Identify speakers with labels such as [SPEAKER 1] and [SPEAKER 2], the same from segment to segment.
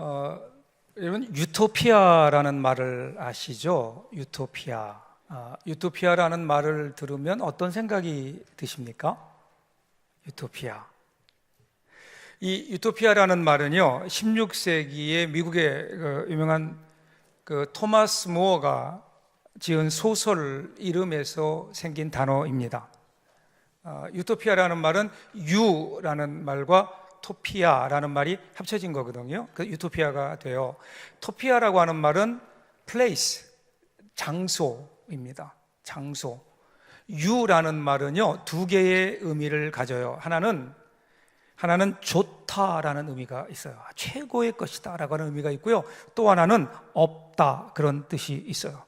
[SPEAKER 1] 어, 여러분 유토피아라는 말을 아시죠? 유토피아. 유토피아라는 말을 들으면 어떤 생각이 드십니까? 유토피아. 이 유토피아라는 말은요, 16세기에 미국의 유명한 토마스 모어가 지은 소설 이름에서 생긴 단어입니다. 유토피아라는 말은 유라는 말과 토피아라는 말이 합쳐진 거거든요. 그 유토피아가 돼요. 토피아라고 하는 말은 place, 장소입니다. 장소. 유라는 말은요, 두 개의 의미를 가져요. 하나는 좋다라는 의미가 있어요. 최고의 것이다 라고 하는 의미가 있고요. 또 하나는 없다, 그런 뜻이 있어요.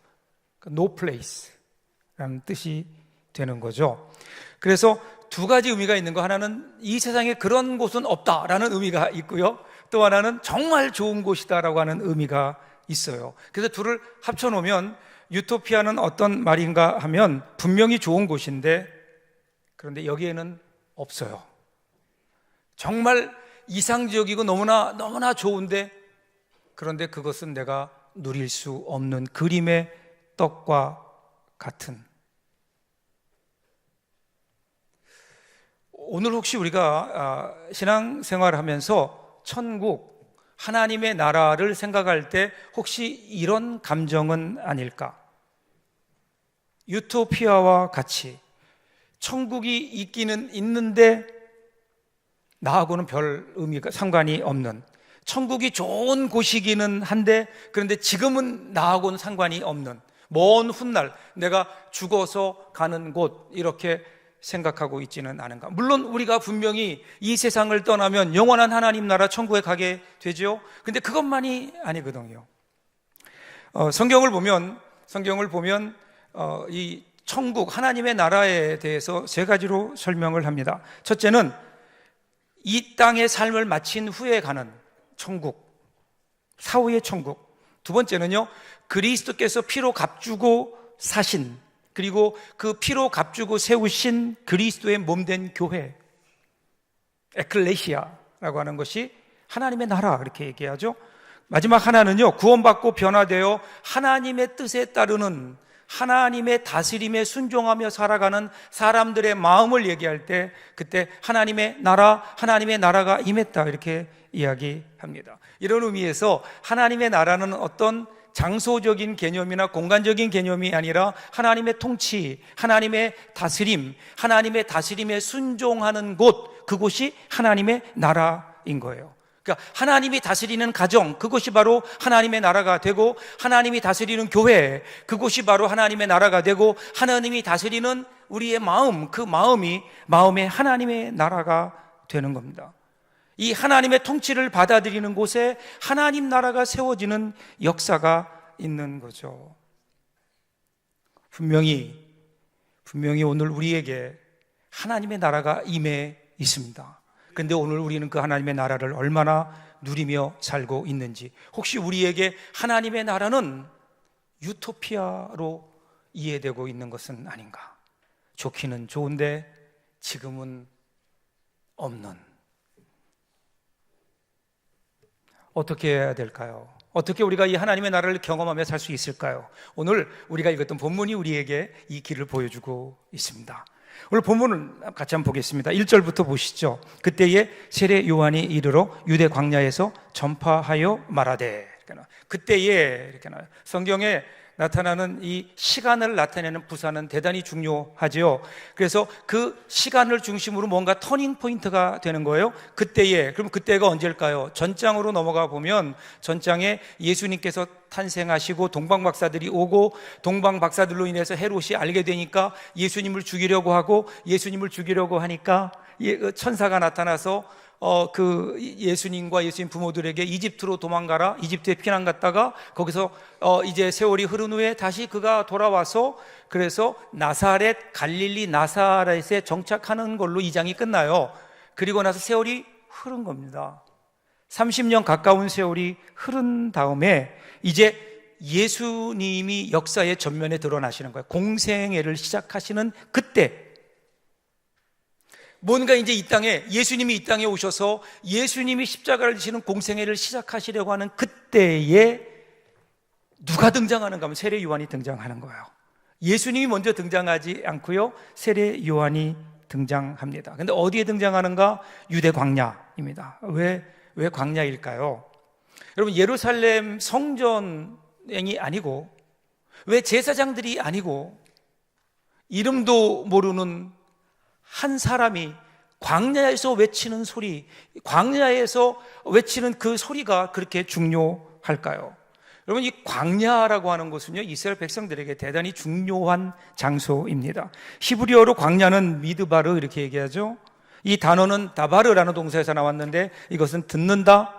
[SPEAKER 1] No place 라는 뜻이 되는 거죠. 그래서 두 가지 의미가 있는 거, 하나는 이 세상에 그런 곳은 없다라는 의미가 있고요, 또 하나는 정말 좋은 곳이다라고 하는 의미가 있어요. 그래서 둘을 합쳐놓으면 유토피아는 어떤 말인가 하면 분명히 좋은 곳인데, 그런데 여기에는 없어요. 정말 이상적이고 너무나 좋은데, 그런데 그것은 내가 누릴 수 없는 그림의 떡과 같은. 오늘 혹시 우리가 신앙생활을 하면서 천국, 하나님의 나라를 생각할 때 혹시 이런 감정은 아닐까? 유토피아와 같이 천국이 있기는 있는데 나하고는 별 의미가 상관이 없는, 천국이 좋은 곳이기는 한데 그런데 지금은 나하고는 상관이 없는, 먼 훗날 내가 죽어서 가는 곳, 이렇게 생각하고 있지는 않은가? 물론 우리가 분명히 이 세상을 떠나면 영원한 하나님 나라 천국에 가게 되죠. 근데 그것만이 아니거든요. 성경을 보면 이 천국, 하나님의 나라에 대해서 세 가지로 설명을 합니다. 첫째는 이 땅의 삶을 마친 후에 가는 천국, 사후의 천국. 두 번째는요, 그리스도께서 피로 값주고 사신, 그리고 그 피로 값주고 세우신 그리스도의 몸된 교회, 에클레시아라고 하는 것이 하나님의 나라, 그렇게 얘기하죠. 마지막 하나는요, 구원받고 변화되어 하나님의 뜻에 따르는, 하나님의 다스림에 순종하며 살아가는 사람들의 마음을 얘기할 때, 그때 하나님의 나라가 임했다, 이렇게 이야기합니다. 이런 의미에서 하나님의 나라는 어떤 장소적인 개념이나 공간적인 개념이 아니라 하나님의 통치, 하나님의 다스림, 하나님의 다스림에 순종하는 곳, 그곳이 하나님의 나라인 거예요. 그러니까 하나님이 다스리는 가정, 그것이 바로 하나님의 나라가 되고, 하나님이 다스리는 교회, 그곳이 바로 하나님의 나라가 되고, 하나님이 다스리는 우리의 마음, 그 마음의 하나님의 나라가 되는 겁니다. 이 하나님의 통치를 받아들이는 곳에 하나님 나라가 세워지는 역사가 있는 거죠. 분명히 오늘 우리에게 하나님의 나라가 임해 있습니다. 그런데 오늘 우리는 그 하나님의 나라를 얼마나 누리며 살고 있는지, 혹시 우리에게 하나님의 나라는 유토피아로 이해되고 있는 것은 아닌가? 좋기는 좋은데 지금은 없는. 어떻게 해야 될까요? 어떻게 우리가 이 하나님의 나라를 경험하며 살 수 있을까요? 오늘 우리가 읽었던 본문이 우리에게 이 길을 보여주고 있습니다. 오늘 본문을 같이 한번 보겠습니다. 1절부터 보시죠. 그때에 세례 요한이 이르러 유대 광야에서 전파하여 말하되, 그때에 이렇게 나와요. 성경에 나타나는 이 시간을 나타내는 부사는 대단히 중요하죠. 그래서 그 시간을 중심으로 뭔가 터닝 포인트가 되는 거예요. 그때에, 그럼 그때가 언제일까요? 전장으로 넘어가 보면 전장에 예수님께서 탄생하시고 동방박사들이 오고, 동방박사들로 인해서 헤롯이 알게 되니까 예수님을 죽이려고 하니까 천사가 나타나서 그 예수님과 예수님 부모들에게 이집트로 도망가라, 이집트에 피난 갔다가 거기서 이제 세월이 흐른 후에 다시 그가 돌아와서, 그래서 갈릴리 나사렛에 정착하는 걸로 2장이 끝나요. 그리고 나서 세월이 흐른 겁니다. 30년 가까운 세월이 흐른 다음에 이제 예수님이 역사의 전면에 드러나시는 거예요. 공생애를 시작하시는 그때, 뭔가 이제 이 땅에, 예수님이 이 땅에 오셔서 예수님이 십자가를 지시는 공생애를 시작하시려고 하는 그때에 누가 등장하는가 하면 세례 요한이 등장하는 거예요. 예수님이 먼저 등장하지 않고요, 세례 요한이 등장합니다. 근데 어디에 등장하는가? 유대 광야입니다. 왜 광야일까요? 여러분, 예루살렘 성전이 아니고, 왜 제사장들이 아니고, 이름도 모르는 한 사람이 광야에서 외치는 소리, 광야에서 외치는 그 소리가 그렇게 중요할까요? 여러분, 이 광야라고 하는 것은요, 이스라엘 백성들에게 대단히 중요한 장소입니다. 히브리어로 광야는 미드바르 이렇게 얘기하죠. 이 단어는 다바르라는 동사에서 나왔는데, 이것은 듣는다,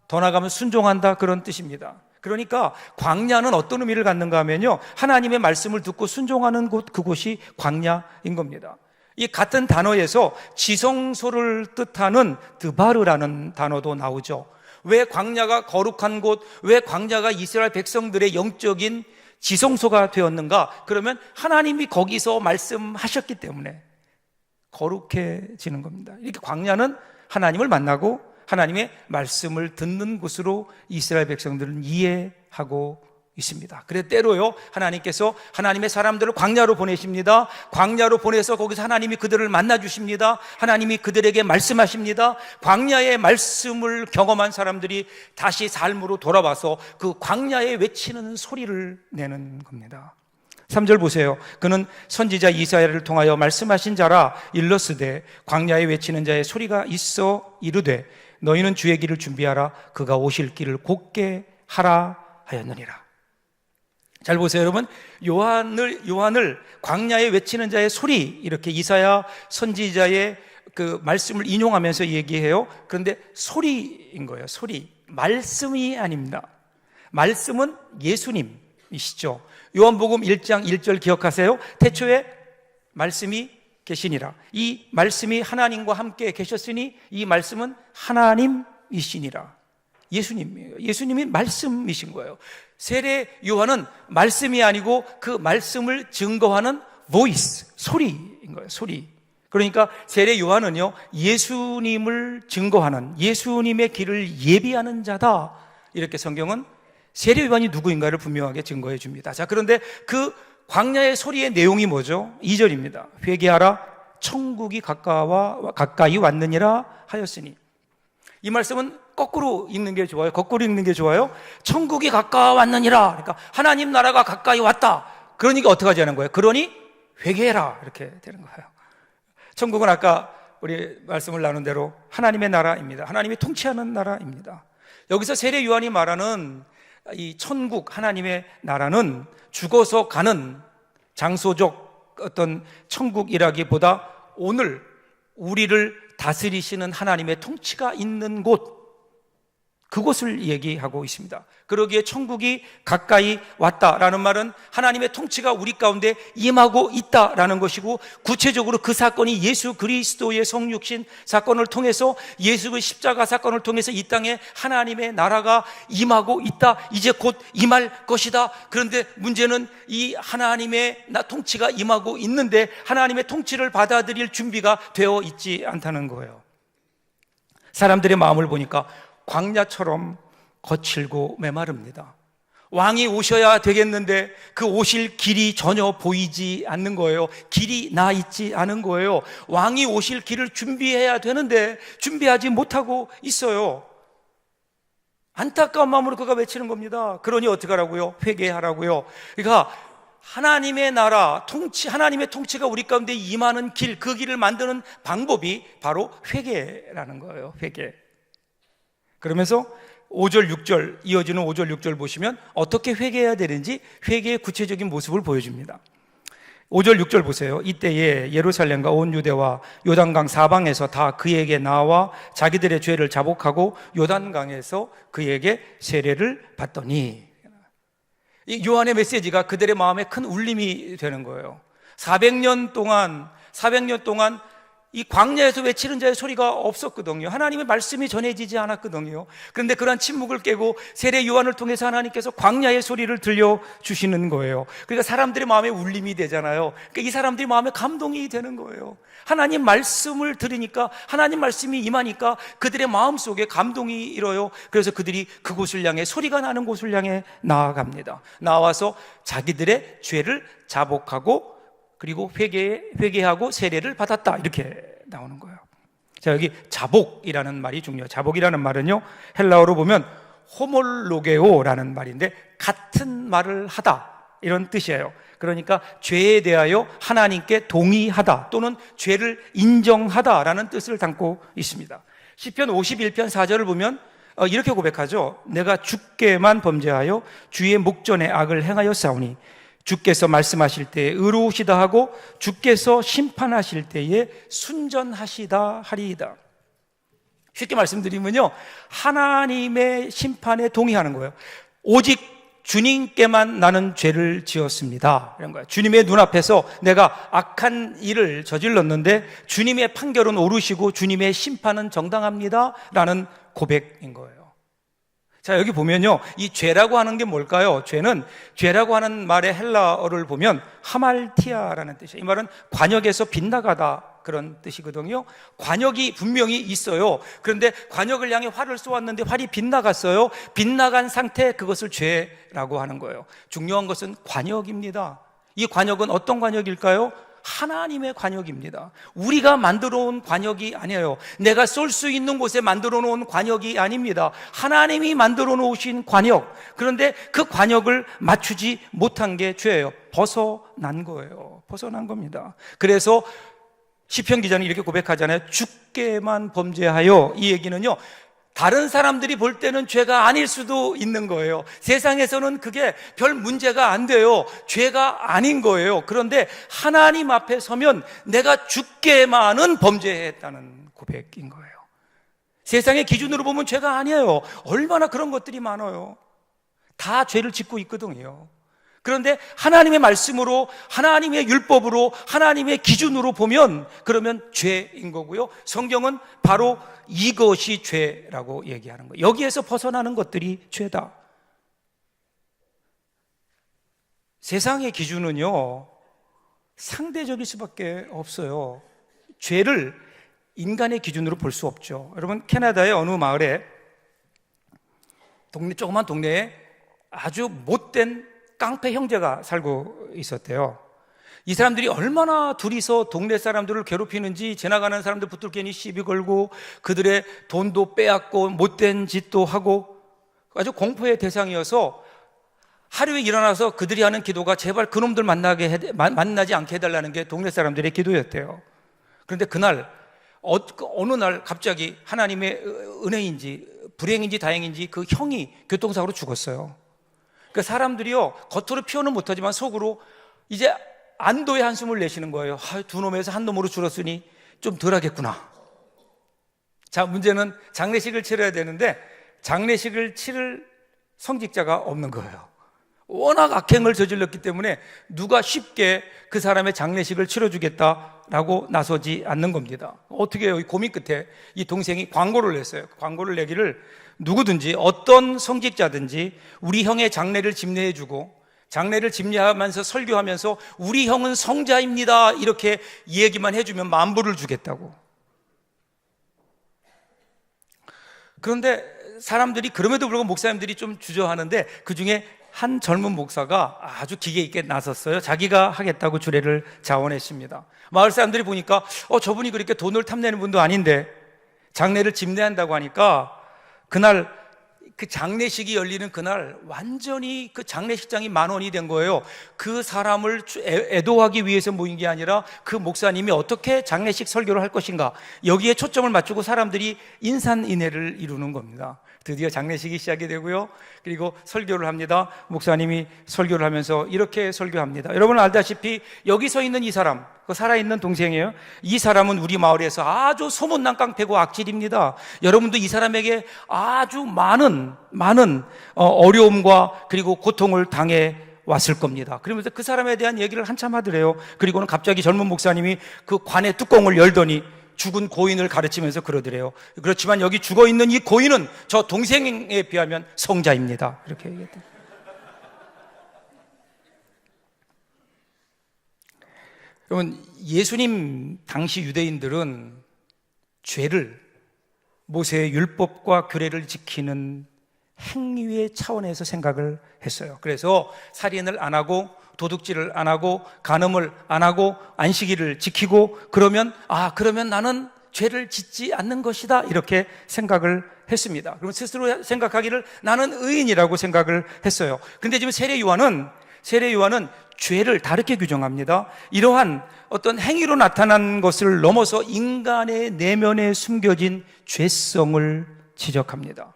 [SPEAKER 1] 더 나가면 순종한다, 그런 뜻입니다. 그러니까 광야는 어떤 의미를 갖는가 하면요, 하나님의 말씀을 듣고 순종하는 곳, 그곳이 광야인 겁니다. 이 같은 단어에서 지성소를 뜻하는 드바르라는 단어도 나오죠. 왜 광야가 거룩한 곳, 왜 광야가 이스라엘 백성들의 영적인 지성소가 되었는가? 그러면 하나님이 거기서 말씀하셨기 때문에 거룩해지는 겁니다. 이렇게 광야는 하나님을 만나고 하나님의 말씀을 듣는 곳으로 이스라엘 백성들은 이해하고 있습니다. 그래서 때로요, 하나님께서 하나님의 사람들을 광야로 보내십니다. 광야로 보내서 거기서 하나님이 그들을 만나 주십니다. 하나님이 그들에게 말씀하십니다. 광야의 말씀을 경험한 사람들이 다시 삶으로 돌아와서 그 광야에 외치는 소리를 내는 겁니다. 3절 보세요. 그는 선지자 이사야를 통하여 말씀하신 자라. 일러스되 광야에 외치는 자의 소리가 있어 이르되 너희는 주의 길을 준비하라. 그가 오실 길을 곧게 하라 하였느니라. 잘 보세요, 여러분. 요한을 광야에 외치는 자의 소리, 이렇게 이사야 선지자의 그 말씀을 인용하면서 얘기해요. 그런데 소리인 거예요. 소리. 말씀이 아닙니다. 말씀은 예수님이시죠. 요한복음 1장 1절 기억하세요? 태초에 말씀이 계시니라. 이 말씀이 하나님과 함께 계셨으니 이 말씀은 하나님이시니라. 예수님이에요. 예수님이 말씀이신 거예요. 세례 요한은 말씀이 아니고 그 말씀을 증거하는 보이스, 소리인 거예요. 소리. 그러니까 세례 요한은요, 예수님을 증거하는, 예수님의 길을 예비하는 자다, 이렇게 성경은 세례 요한이 누구인가를 분명하게 증거해 줍니다. 자, 그런데 그 광야의 소리의 내용이 뭐죠? 2절입니다. 회개하라, 천국이 가까이 왔느니라 하였으니. 이 말씀은 거꾸로 읽는 게 좋아요? 거꾸로 읽는 게 좋아요? 천국이 가까웠느니라. 그러니까 하나님 나라가 가까이 왔다. 그러니까 어떻게 하자는 거예요? 그러니 회개해라. 이렇게 되는 거예요. 천국은 아까 우리 말씀을 나눈 대로 하나님의 나라입니다. 하나님이 통치하는 나라입니다. 여기서 세례 요한이 말하는 이 천국, 하나님의 나라는 죽어서 가는 장소적 어떤 천국이라기보다 오늘 우리를 다스리시는 하나님의 통치가 있는 곳, 그곳을 얘기하고 있습니다. 그러기에 천국이 가까이 왔다라는 말은 하나님의 통치가 우리 가운데 임하고 있다라는 것이고, 구체적으로 그 사건이 예수 그리스도의 성육신 사건을 통해서, 예수의 십자가 사건을 통해서 이 땅에 하나님의 나라가 임하고 있다, 이제 곧 임할 것이다. 그런데 문제는 이 하나님의 통치가 임하고 있는데 하나님의 통치를 받아들일 준비가 되어 있지 않다는 거예요. 사람들의 마음을 보니까 광야처럼 거칠고 메마릅니다. 왕이 오셔야 되겠는데 그 오실 길이 전혀 보이지 않는 거예요. 길이 나 있지 않은 거예요. 왕이 오실 길을 준비해야 되는데 준비하지 못하고 있어요. 안타까운 마음으로 그가 외치는 겁니다. 그러니 어떡하라고요? 회개하라고요. 그러니까 하나님의 나라, 하나님의 통치가 우리 가운데 임하는 길, 그 길을 만드는 방법이 바로 회개라는 거예요. 회개. 그러면서 5절, 6절, 이어지는 5절, 6절 보시면 어떻게 회개해야 되는지 회개의 구체적인 모습을 보여줍니다. 5절, 6절 보세요. 이때에 예루살렘과 온 유대와 요단강 사방에서 다 그에게 나와 자기들의 죄를 자복하고 요단강에서 그에게 세례를 받더니, 이 요한의 메시지가 그들의 마음에 큰 울림이 되는 거예요. 400년 동안 이 광야에서 외치는 자의 소리가 없었거든요. 하나님의 말씀이 전해지지 않았거든요. 그런데 그러한 침묵을 깨고 세례 요한을 통해서 하나님께서 광야의 소리를 들려주시는 거예요. 그러니까 사람들의 마음에 울림이 되잖아요. 그러니까 이 사람들의 마음에 감동이 되는 거예요. 하나님 말씀을 들으니까, 하나님 말씀이 임하니까 그들의 마음속에 감동이 일어요. 그래서 그들이 그곳을 향해, 소리가 나는 곳을 향해 나아갑니다. 나와서 자기들의 죄를 자복하고 그리고 회개하고 세례를 받았다, 이렇게 나오는 거예요. 자, 여기 자복이라는 말이 중요해요. 자복이라는 말은요, 헬라어로 보면 호몰로게오라는 말인데 같은 말을 하다, 이런 뜻이에요. 그러니까 죄에 대하여 하나님께 동의하다 또는 죄를 인정하다라는 뜻을 담고 있습니다. 시편 51편 4절을 보면 이렇게 고백하죠. 내가 주께만 범죄하여 주의 목전에 악을 행하였사오니 주께서 말씀하실 때에 의로우시다 하고 주께서 심판하실 때에 순전하시다 하리이다. 쉽게 말씀드리면요, 하나님의 심판에 동의하는 거예요. 오직 주님께만 나는 죄를 지었습니다, 이런 거예요. 주님의 눈앞에서 내가 악한 일을 저질렀는데 주님의 판결은 옳으시고 주님의 심판은 정당합니다 라는 고백인 거예요. 자, 여기 보면요, 이 죄라고 하는 게 뭘까요? 죄라고 하는 말의 헬라어를 보면 하말티아라는 뜻이에요. 이 말은 관역에서 빗나가다, 그런 뜻이거든요. 관역이 분명히 있어요. 그런데 관역을 향해 활을 쏘았는데 활이 빗나갔어요. 빗나간 상태, 그것을 죄라고 하는 거예요. 중요한 것은 관역입니다. 이 관역은 어떤 관역일까요? 하나님의 관역입니다. 우리가 만들어 온 관역이 아니에요. 내가 쏠 수 있는 곳에 만들어 놓은 관역이 아닙니다. 하나님이 만들어 놓으신 관역. 그런데 그 관역을 맞추지 못한 게 죄예요. 벗어난 거예요. 벗어난 겁니다. 그래서 시편 기자는 이렇게 고백하잖아요. 주께만 범죄하여. 이 얘기는요, 다른 사람들이 볼 때는 죄가 아닐 수도 있는 거예요. 세상에서는 그게 별 문제가 안 돼요. 죄가 아닌 거예요. 그런데 하나님 앞에 서면 내가 주께만은 범죄했다는 고백인 거예요. 세상의 기준으로 보면 죄가 아니에요. 얼마나 그런 것들이 많아요. 다 죄를 짓고 있거든요. 그런데 하나님의 말씀으로, 하나님의 율법으로, 하나님의 기준으로 보면 그러면 죄인 거고요. 성경은 바로 이것이 죄라고 얘기하는 거예요. 여기에서 벗어나는 것들이 죄다. 세상의 기준은요, 상대적일 수밖에 없어요. 죄를 인간의 기준으로 볼 수 없죠. 여러분, 캐나다의 어느 마을에, 조그만 동네에 아주 못된 깡패 형제가 살고 있었대요. 이 사람들이 얼마나 둘이서 동네 사람들을 괴롭히는지, 지나가는 사람들 붙들더니 시비 걸고 그들의 돈도 빼앗고 못된 짓도 하고 아주 공포의 대상이어서 하루에 일어나서 그들이 하는 기도가 제발 그놈들 만나지 않게 해달라는 게 동네 사람들의 기도였대요. 그런데 그날 어느 날 갑자기 하나님의 은혜인지 불행인지 다행인지 그 형이 교통사고로 죽었어요. 그 사람들이요, 겉으로 표현은 못하지만 속으로 이제 안도의 한숨을 내쉬는 거예요. 두 놈에서 한 놈으로 줄었으니 좀 덜하겠구나. 자, 문제는 장례식을 치러야 되는데 장례식을 치를 성직자가 없는 거예요. 워낙 악행을 저질렀기 때문에 누가 쉽게 그 사람의 장례식을 치러주겠다라고 나서지 않는 겁니다. 어떻게 해요? 고민 끝에 이 동생이 광고를 냈어요. 광고를 내기를 누구든지 어떤 성직자든지 우리 형의 장례를 집례해주고 장례를 집례하면서 설교하면서 우리 형은 성자입니다, 이렇게 얘기만 해주면 만불을 주겠다고. 그런데 사람들이, 그럼에도 불구하고 목사님들이 좀 주저하는데 그 중에 한 젊은 목사가 아주 기계 있게 나섰어요. 자기가 하겠다고 주례를 자원했습니다. 마을 사람들이 보니까 저분이 그렇게 돈을 탐내는 분도 아닌데 장례를 집례한다고 하니까 그날 그 장례식이 열리는 그날 완전히 그 장례식장이 만원이 된 거예요. 그 사람을 애도하기 위해서 모인 게 아니라 그 목사님이 어떻게 장례식 설교를 할 것인가, 여기에 초점을 맞추고 사람들이 인산인해를 이루는 겁니다. 드디어 장례식이 시작이 되고요, 그리고 설교를 합니다. 목사님이 설교를 하면서 이렇게 설교합니다. 여러분 알다시피 여기 서 있는 이 사람, 그 살아있는 동생이에요. 이 사람은 우리 마을에서 아주 소문난 깡패고 악질입니다. 여러분도 이 사람에게 아주 많은 어려움과 그리고 고통을 당해 왔을 겁니다. 그러면서 그 사람에 대한 얘기를 한참 하더래요. 그리고는 갑자기 젊은 목사님이 그 관의 뚜껑을 열더니 죽은 고인을 가르치면서 그러더래요. 그렇지만 여기 죽어있는 이 고인은 저 동생에 비하면 성자입니다. 이렇게 얘기했대요. 여러분, 예수님 당시 유대인들은 죄를 모세의 율법과 규례를 지키는 행위의 차원에서 생각을 했어요. 그래서 살인을 안 하고 도둑질을 안 하고 간음을 안 하고 안식일을 지키고 그러면 나는 죄를 짓지 않는 것이다, 이렇게 생각을 했습니다. 그럼 스스로 생각하기를 나는 의인이라고 생각을 했어요. 근데 지금 세례 요한은 죄를 다르게 규정합니다. 이러한 어떤 행위로 나타난 것을 넘어서 인간의 내면에 숨겨진 죄성을 지적합니다.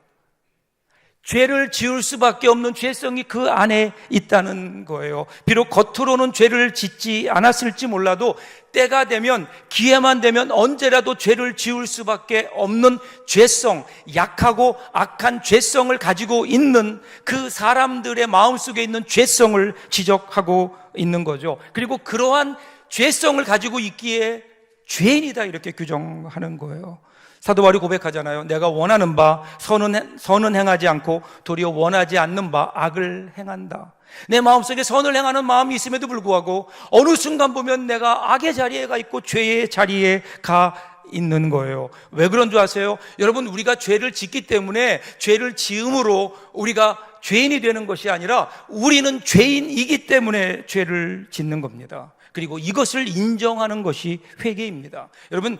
[SPEAKER 1] 죄를 지을 수밖에 없는 죄성이 그 안에 있다는 거예요. 비록 겉으로는 죄를 짓지 않았을지 몰라도 때가 되면, 기회만 되면 언제라도 죄를 지을 수밖에 없는 죄성, 약하고 악한 죄성을 가지고 있는 그 사람들의 마음속에 있는 죄성을 지적하고 있는 거죠. 그리고 그러한 죄성을 가지고 있기에 죄인이다, 이렇게 규정하는 거예요. 사도 바울이 고백하잖아요. 내가 원하는 바 선은 행하지 않고 도리어 원하지 않는 바 악을 행한다. 내 마음속에 선을 행하는 마음이 있음에도 불구하고 어느 순간 보면 내가 악의 자리에 가 있고 죄의 자리에 가 있는 거예요. 왜 그런 줄 아세요? 여러분, 우리가 죄를 짓기 때문에 죄를 지음으로 우리가 죄인이 되는 것이 아니라 우리는 죄인이기 때문에 죄를 짓는 겁니다. 그리고 이것을 인정하는 것이 회개입니다. 여러분,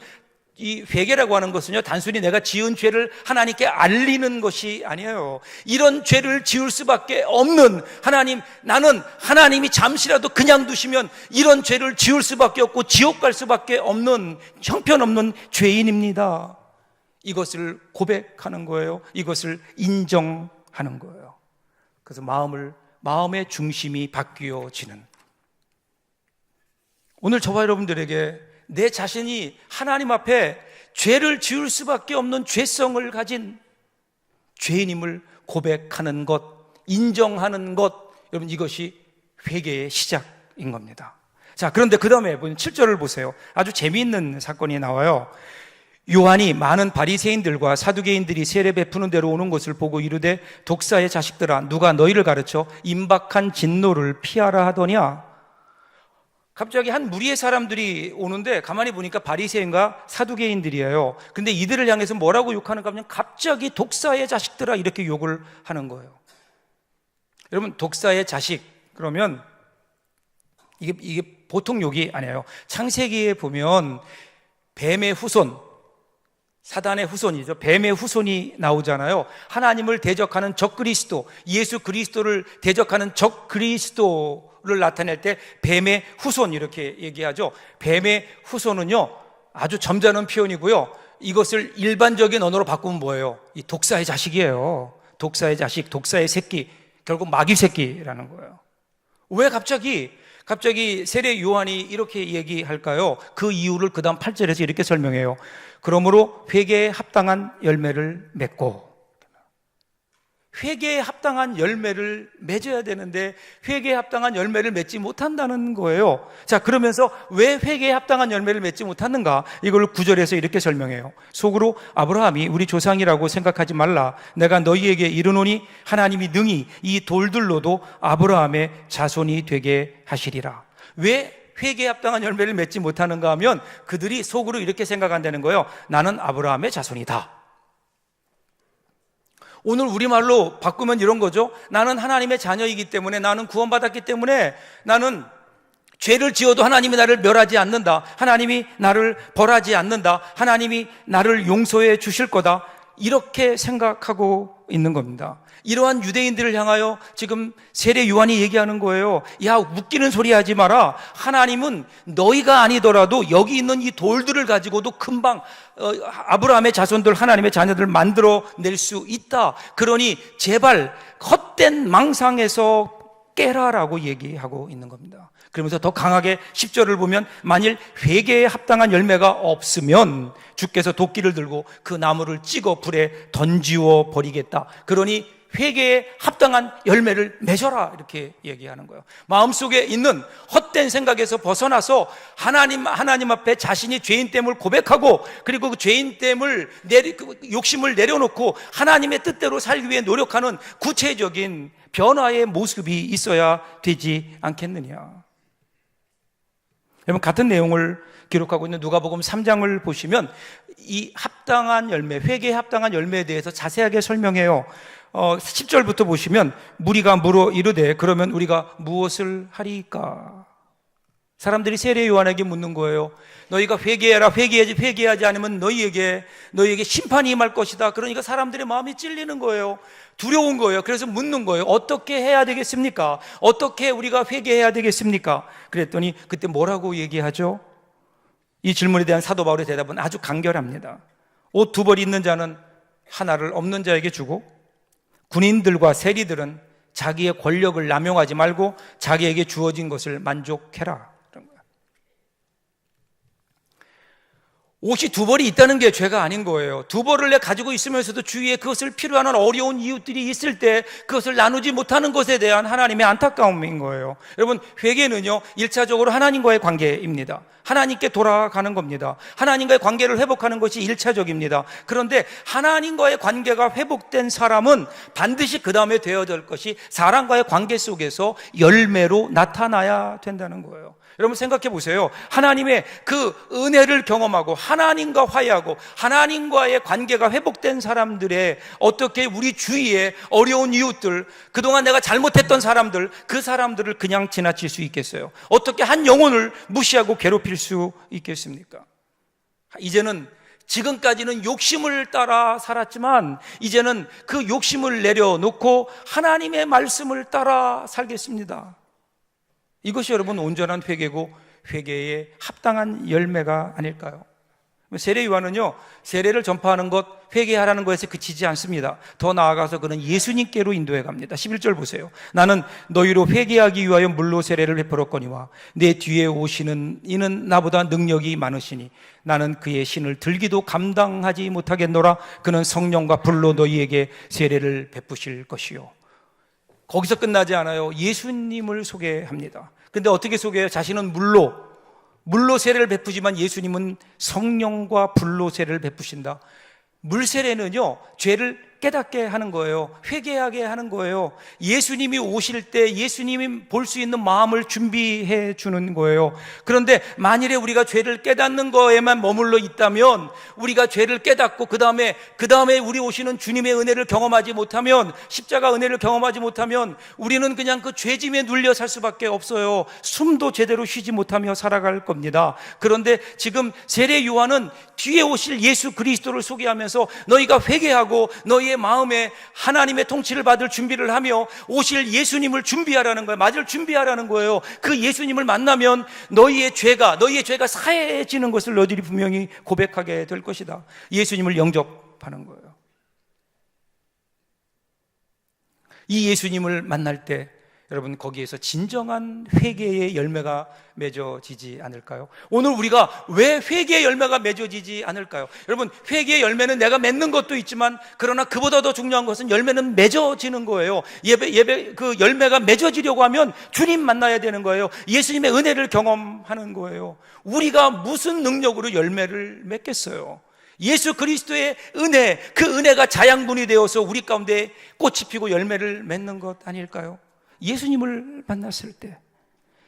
[SPEAKER 1] 이 회개라고 하는 것은요, 단순히 내가 지은 죄를 하나님께 알리는 것이 아니에요. 이런 죄를 지을 수밖에 없는 하나님, 나는 하나님이 잠시라도 그냥 두시면 이런 죄를 지을 수밖에 없고 지옥 갈 수밖에 없는 형편없는 죄인입니다. 이것을 고백하는 거예요. 이것을 인정하는 거예요. 그래서 마음의 중심이 바뀌어지는, 오늘 저와 여러분들에게 내 자신이 하나님 앞에 죄를 지을 수밖에 없는 죄성을 가진 죄인임을 고백하는 것, 인정하는 것, 여러분, 이것이 회개의 시작인 겁니다. 자, 그런데 그 다음에 7절을 보세요. 아주 재미있는 사건이 나와요. 요한이 많은 바리새인들과 사두개인들이 세례 베푸는 데로 오는 것을 보고 이르되, 독사의 자식들아, 누가 너희를 가르쳐 임박한 진노를 피하라 하더냐? 갑자기 한 무리의 사람들이 오는데 가만히 보니까 바리새인과 사두개인들이에요. 근데 이들을 향해서 뭐라고 욕하는가 하면 갑자기 독사의 자식들아, 이렇게 욕을 하는 거예요. 여러분, 독사의 자식 그러면 이게 보통 욕이 아니에요. 창세기에 보면 뱀의 후손, 사단의 후손이죠. 뱀의 후손이 나오잖아요. 하나님을 대적하는 적그리스도, 예수 그리스도를 대적하는 적그리스도를 나타낼 때 뱀의 후손, 이렇게 얘기하죠. 뱀의 후손은요, 아주 점잖은 표현이고요. 이것을 일반적인 언어로 바꾸면 뭐예요? 이 독사의 자식이에요. 독사의 자식, 독사의 새끼, 결국 마귀 새끼라는 거예요. 왜 갑자기 세례 요한이 이렇게 얘기할까요? 그 이유를 그 다음 8절에서 이렇게 설명해요. 그러므로 회개에 합당한 열매를 맺고, 회개에 합당한 열매를 맺어야 되는데 회개에 합당한 열매를 맺지 못한다는 거예요. 자, 그러면서 왜 회개에 합당한 열매를 맺지 못하는가? 이걸 9절에서 이렇게 설명해요. 속으로 아브라함이 우리 조상이라고 생각하지 말라. 내가 너희에게 이르노니 하나님이 능히 이 돌들로도 아브라함의 자손이 되게 하시리라. 왜 회개에 합당한 열매를 맺지 못하는가 하면 그들이 속으로 이렇게 생각한다는 거예요. 나는 아브라함의 자손이다. 오늘 우리말로 바꾸면 이런 거죠. 나는 하나님의 자녀이기 때문에, 나는 구원받았기 때문에, 나는 죄를 지어도 하나님이 나를 멸하지 않는다, 하나님이 나를 벌하지 않는다, 하나님이 나를 용서해 주실 거다, 이렇게 생각하고 있는 겁니다. 이러한 유대인들을 향하여 지금 세례 요한이 얘기하는 거예요. 야, 웃기는 소리 하지 마라. 하나님은 너희가 아니더라도 여기 있는 이 돌들을 가지고도 금방 아브라함의 자손들, 하나님의 자녀들을 만들어낼 수 있다. 그러니 제발 헛된 망상에서 깨라라고 얘기하고 있는 겁니다. 그러면서 더 강하게 10절을 보면 만일 회개에 합당한 열매가 없으면 주께서 도끼를 들고 그 나무를 찍어 불에 던지워 버리겠다. 그러니 회개에 합당한 열매를 맺어라, 이렇게 얘기하는 거예요. 마음속에 있는 헛된 생각에서 벗어나서 하나님 앞에 자신이 죄인됨을 고백하고, 그리고 그 죄인됨을 그 욕심을 내려놓고 하나님의 뜻대로 살기 위해 노력하는 구체적인 변화의 모습이 있어야 되지 않겠느냐. 여러분, 같은 내용을 기록하고 있는 누가복음 3장을 보시면 이 합당한 열매, 회개에 합당한 열매에 대해서 자세하게 설명해요. 10절부터 보시면 무리가 물어 이르되 그러면 우리가 무엇을 하리까? 사람들이 세례 요한에게 묻는 거예요. 너희가 회개해라. 회개하지 않으면 너희에게 심판이 임할 것이다. 그러니까 사람들의 마음이 찔리는 거예요. 두려운 거예요. 그래서 묻는 거예요. 어떻게 해야 되겠습니까? 어떻게 우리가 회개해야 되겠습니까? 그랬더니 그때 뭐라고 얘기하죠? 이 질문에 대한 사도 바울의 대답은 아주 간결합니다. 옷 2벌 있는 자는 하나를 없는 자에게 주고, 군인들과 세리들은 자기의 권력을 남용하지 말고 자기에게 주어진 것을 만족해라. 그런 거예요. 옷이 2벌이 있다는 게 죄가 아닌 거예요. 2벌을 내 가지고 있으면서도 주위에 그것을 필요하는 어려운 이웃들이 있을 때 그것을 나누지 못하는 것에 대한 하나님의 안타까움인 거예요. 여러분, 회개는요 1차적으로 하나님과의 관계입니다. 하나님께 돌아가는 겁니다. 하나님과의 관계를 회복하는 것이 1차적입니다. 그런데 하나님과의 관계가 회복된 사람은 반드시 그 다음에 되어야 될 것이 사람과의 관계 속에서 열매로 나타나야 된다는 거예요. 여러분, 생각해 보세요. 하나님의 그 은혜를 경험하고 하나님과 화해하고 하나님과의 관계가 회복된 사람들의 어떻게 우리 주위에 어려운 이웃들, 그동안 내가 잘못했던 사람들, 그 사람들을 그냥 지나칠 수 있겠어요? 어떻게 한 영혼을 무시하고 괴롭힐 수 있겠습니까? 이제는, 지금까지는 욕심을 따라 살았지만 이제는 그 욕심을 내려놓고 하나님의 말씀을 따라 살겠습니다. 이것이 여러분 온전한 회개고 회개에 합당한 열매가 아닐까요? 세례 요한은요, 세례를 전파하는 것, 회개하라는 것에서 그치지 않습니다. 더 나아가서 그는 예수님께로 인도해 갑니다. 11절 보세요. 나는 너희로 회개하기 위하여 물로 세례를 베풀었거니와 내 뒤에 오시는 이는 나보다 능력이 많으시니 나는 그의 신을 들기도 감당하지 못하겠노라. 그는 성령과 불로 너희에게 세례를 베푸실 것이요. 거기서 끝나지 않아요. 예수님을 소개합니다. 근데 어떻게 소개해요? 자신은 물로 세례를 베푸지만 예수님은 성령과 불로 세례를 베푸신다. 물 세례는요, 죄를 깨닫게 하는 거예요. 회개하게 하는 거예요. 예수님이 오실 때 예수님이 볼 수 있는 마음을 준비해 주는 거예요. 그런데 만일에 우리가 죄를 깨닫는 거에만 머물러 있다면, 우리가 죄를 깨닫고 그 다음에 우리 오시는 주님의 은혜를 경험하지 못하면, 십자가 은혜를 경험하지 못하면 우리는 그냥 그 죄짐에 눌려 살 수밖에 없어요. 숨도 제대로 쉬지 못하며 살아갈 겁니다. 그런데 지금 세례 요한은 뒤에 오실 예수 그리스도를 소개하면서 너희가 회개하고 너희의 마음에 하나님의 통치를 받을 준비를 하며 오실 예수님을 준비하라는 거예요. 맞을 준비하라는 거예요. 그 예수님을 만나면 너희의 죄가 사해지는 것을 너희들이 분명히 고백하게 될 것이다. 예수님을 영접하는 거예요. 이 예수님을 만날 때 여러분, 거기에서 진정한 회개의 열매가 맺어지지 않을까요? 오늘 우리가 왜 회개의 열매가 맺어지지 않을까요? 여러분, 회개의 열매는 내가 맺는 것도 있지만, 그러나 그보다 더 중요한 것은 열매는 맺어지는 거예요. 그 열매가 맺어지려고 하면 주님 만나야 되는 거예요. 예수님의 은혜를 경험하는 거예요. 우리가 무슨 능력으로 열매를 맺겠어요? 예수 그리스도의 은혜, 그 은혜가 자양분이 되어서 우리 가운데 꽃이 피고 열매를 맺는 것 아닐까요? 예수님을 만났을 때,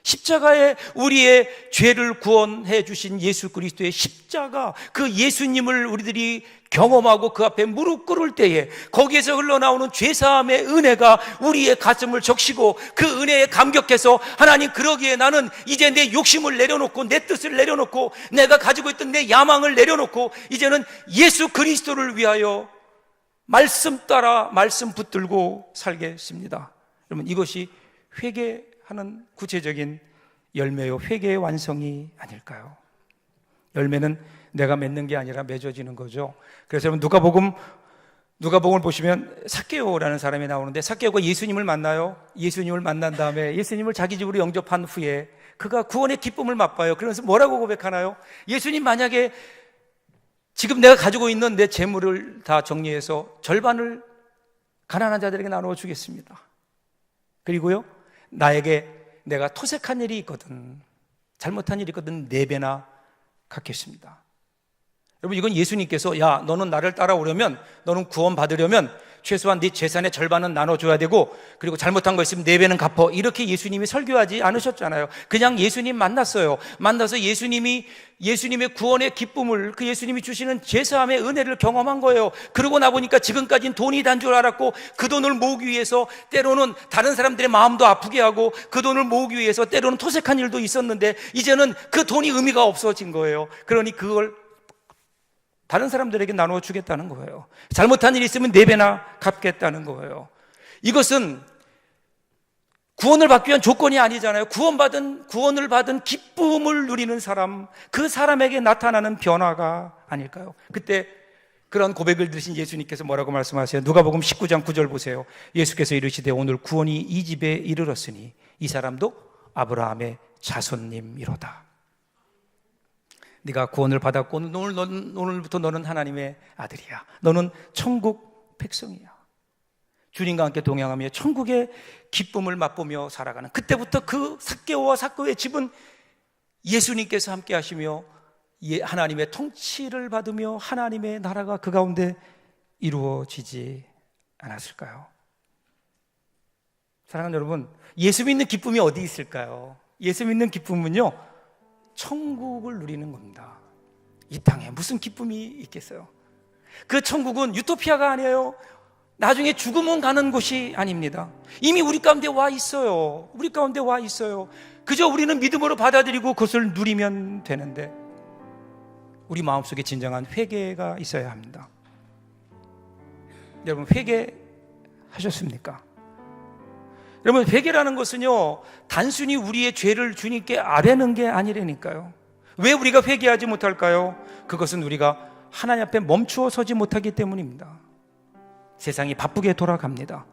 [SPEAKER 1] 십자가에 우리의 죄를 구원해 주신 예수 그리스도의 십자가, 그 예수님을 우리들이 경험하고 그 앞에 무릎 꿇을 때에 거기에서 흘러나오는 죄사함의 은혜가 우리의 가슴을 적시고 그 은혜에 감격해서, 하나님, 그러기에 나는 이제 내 욕심을 내려놓고 내 뜻을 내려놓고 내가 가지고 있던 내 야망을 내려놓고 이제는 예수 그리스도를 위하여 말씀 따라 말씀 붙들고 살겠습니다. 여러분, 이것이 회개하는 구체적인 열매요, 회개의 완성이 아닐까요? 열매는 내가 맺는 게 아니라 맺어지는 거죠. 그래서 여러분, 누가복음을 보시면 삭개오라는 사람이 나오는데, 삭개오가 예수님을 만나요. 예수님을 만난 다음에 예수님을 자기 집으로 영접한 후에 그가 구원의 기쁨을 맛봐요. 그러면서 뭐라고 고백하나요? 예수님, 만약에 지금 내가 가지고 있는 내 재물을 다 정리해서 절반을 가난한 자들에게 나누어 주겠습니다. 그리고요, 나에게 내가 토색한 일이 있거든, 잘못한 일이 있거든 4배나 갚겠습니다. 여러분, 이건 예수님께서 야, 너는 나를 따라오려면, 너는 구원 받으려면 최소한 네 재산의 절반은 나눠줘야 되고, 그리고 잘못한 거 있으면 4배는 갚어, 이렇게 예수님이 설교하지 않으셨잖아요. 그냥 예수님 만났어요. 만나서 예수님의 구원의 기쁨을, 그 예수님이 주시는 제사함의 은혜를 경험한 거예요. 그러고 나보니까 지금까지는 돈이 단 줄 알았고, 그 돈을 모으기 위해서 때로는 다른 사람들의 마음도 아프게 하고, 그 돈을 모으기 위해서 때로는 토색한 일도 있었는데, 이제는 그 돈이 의미가 없어진 거예요. 그러니 그걸 다른 사람들에게 나누어 주겠다는 거예요. 잘못한 일이 있으면 4배나 갚겠다는 거예요. 이것은 구원을 받기 위한 조건이 아니잖아요. 구원을 받은 기쁨을 누리는 사람, 그 사람에게 나타나는 변화가 아닐까요? 그때 그런 고백을 들으신 예수님께서 뭐라고 말씀하세요? 누가복음 19장 9절 보세요. 예수께서 이르시되 오늘 구원이 이 집에 이르렀으니 이 사람도 아브라함의 자손님이로다. 네가 구원을 받았고 오늘부터 너는 하나님의 아들이야. 너는 천국 백성이야. 주님과 함께 동행하며 천국의 기쁨을 맛보며 살아가는, 그때부터 그 삭개오와 삭개오의 집은 예수님께서 함께 하시며 하나님의 통치를 받으며 하나님의 나라가 그 가운데 이루어지지 않았을까요? 사랑하는 여러분, 예수 믿는 기쁨이 어디 있을까요? 예수 믿는 기쁨은요, 천국을 누리는 겁니다. 이 땅에 무슨 기쁨이 있겠어요? 그 천국은 유토피아가 아니에요. 나중에 죽으면 가는 곳이 아닙니다. 이미 우리 가운데 와 있어요. 우리 가운데 와 있어요. 그저 우리는 믿음으로 받아들이고 그것을 누리면 되는데, 우리 마음속에 진정한 회개가 있어야 합니다. 여러분, 회개하셨습니까? 여러분, 회개라는 것은요, 단순히 우리의 죄를 주님께 아뢰는 게 아니라니까요. 왜 우리가 회개하지 못할까요? 그것은 우리가 하나님 앞에 멈추어 서지 못하기 때문입니다. 세상이 바쁘게 돌아갑니다.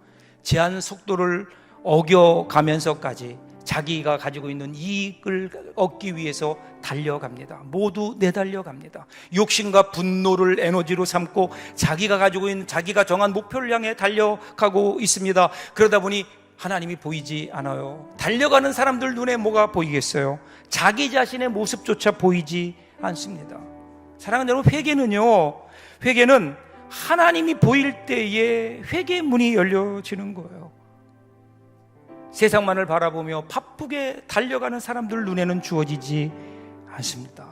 [SPEAKER 1] 제한 속도를 어겨가면서까지 자기가 가지고 있는 이익을 얻기 위해서 달려갑니다. 모두 내달려갑니다. 욕심과 분노를 에너지로 삼고 자기가 가지고 있는, 자기가 정한 목표를 향해 달려가고 있습니다. 그러다 보니 하나님이 보이지 않아요. 달려가는 사람들 눈에 뭐가 보이겠어요? 자기 자신의 모습조차 보이지 않습니다. 사랑하는 여러분, 회개는 하나님이 보일 때에 회개의 문이 열려지는 거예요. 세상만을 바라보며 바쁘게 달려가는 사람들 눈에는 주어지지 않습니다.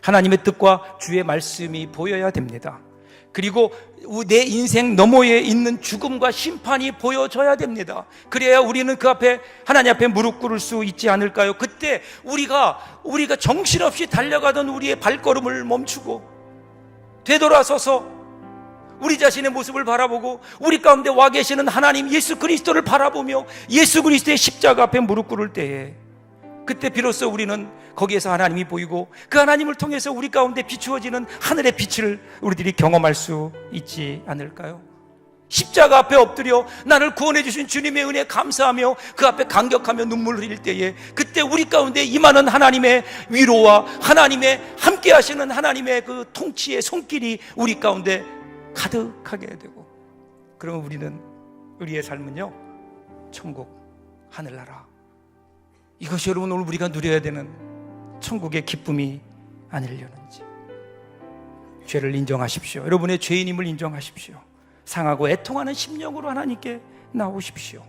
[SPEAKER 1] 하나님의 뜻과 주의 말씀이 보여야 됩니다. 그리고 내 인생 너머에 있는 죽음과 심판이 보여져야 됩니다. 그래야 우리는 그 앞에, 하나님 앞에 무릎 꿇을 수 있지 않을까요? 그때 우리가 정신없이 달려가던 우리의 발걸음을 멈추고 되돌아서서 우리 자신의 모습을 바라보고 우리 가운데 와 계시는 하나님 예수 그리스도를 바라보며 예수 그리스도의 십자가 앞에 무릎 꿇을 때에, 그때 비로소 우리는 거기에서 하나님이 보이고 그 하나님을 통해서 우리 가운데 비추어지는 하늘의 빛을 우리들이 경험할 수 있지 않을까요? 십자가 앞에 엎드려 나를 구원해 주신 주님의 은혜에 감사하며 그 앞에 감격하며 눈물을 흘릴 때에, 그때 우리 가운데 임하는 하나님의 위로와 하나님의 함께 하시는 하나님의 그 통치의 손길이 우리 가운데 가득하게 되고, 그러면 우리의 삶은요, 천국, 하늘나라, 이것이 여러분 오늘 우리가 누려야 되는 천국의 기쁨이 아니려는지. 죄를 인정하십시오. 여러분의 죄인임을 인정하십시오. 상하고 애통하는 심령으로 하나님께 나오십시오.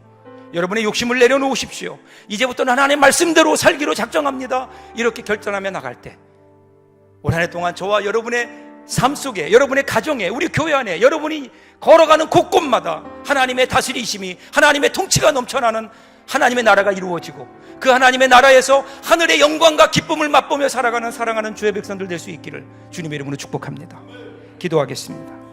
[SPEAKER 1] 여러분의 욕심을 내려놓으십시오. 이제부터는 하나님의 말씀대로 살기로 작정합니다. 이렇게 결정하며 나갈 때, 올 한 해 동안 저와 여러분의 삶 속에, 여러분의 가정에, 우리 교회 안에, 여러분이 걸어가는 곳곳마다 하나님의 다스리심이, 하나님의 통치가 넘쳐나는 하나님의 나라가 이루어지고, 그 하나님의 나라에서 하늘의 영광과 기쁨을 맛보며 살아가는 사랑하는 주의 백성들 될 수 있기를 주님의 이름으로 축복합니다. 기도하겠습니다.